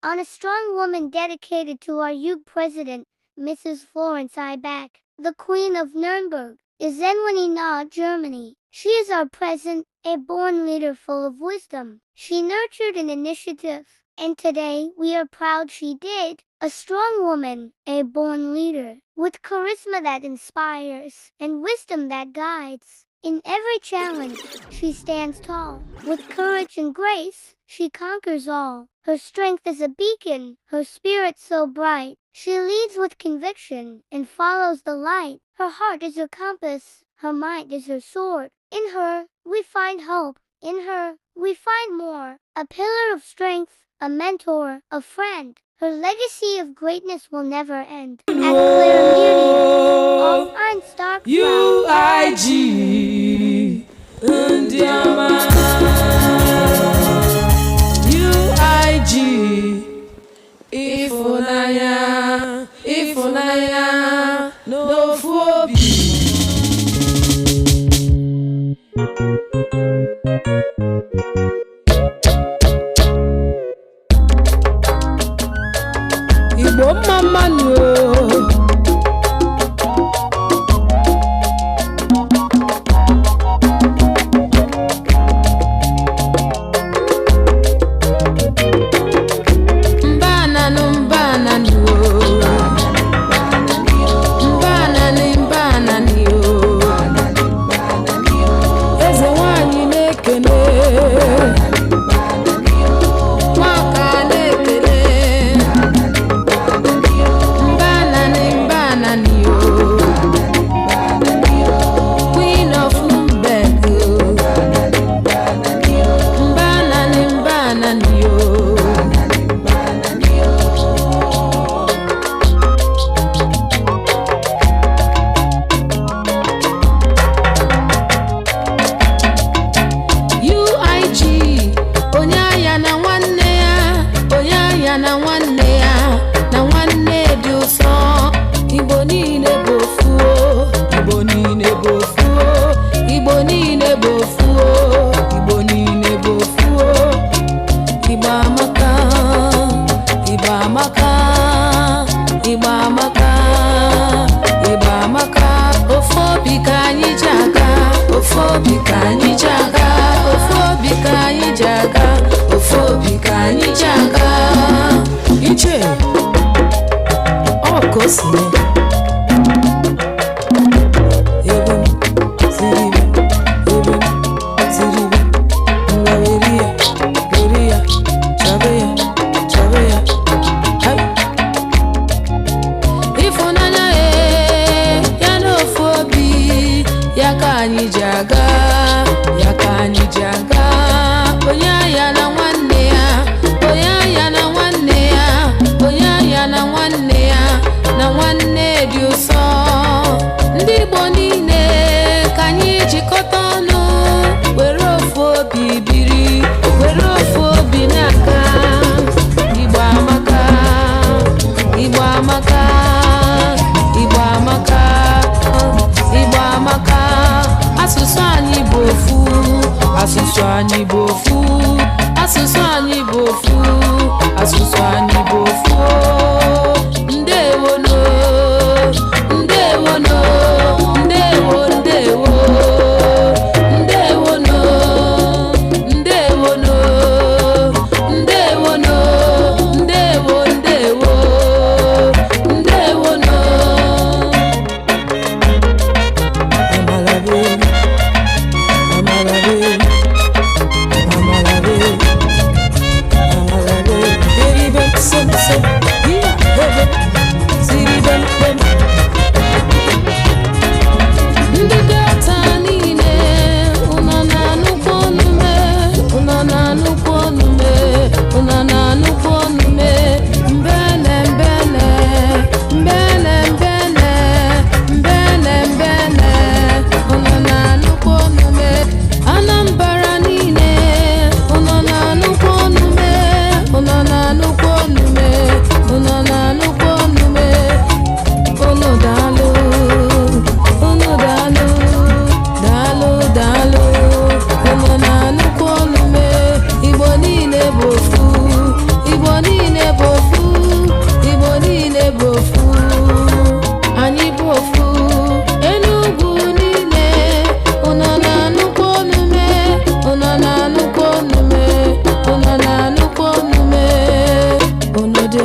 on a strong woman dedicated to our youth president, Mrs. Florence Ibach, the Queen of Nuremberg, is Nwanyina, Germany. She is our present, a born leader full of wisdom. She nurtured an initiative, and today we are proud she did. A strong woman, a born leader, with charisma that inspires, and wisdom that guides. In every challenge, she stands tall. With courage and grace, she conquers all. Her strength is a beacon, her spirit so bright. She leads with conviction and follows the light. Her heart is her compass, her mind is her sword. In her, we find hope. In her, we find more. A pillar of strength, a mentor, a friend. Her legacy of greatness will never end. At Clear Beauty, all fine star UIG Ndiama UIG Ifunanya no phobia. Igbo mama no. Baby, niile bụ ofu, anyị bụ ofu. Enugwu niile, unu na-anụkwa onume, unu na-anụkwa onume, unu na-anụkwa onume, unu dị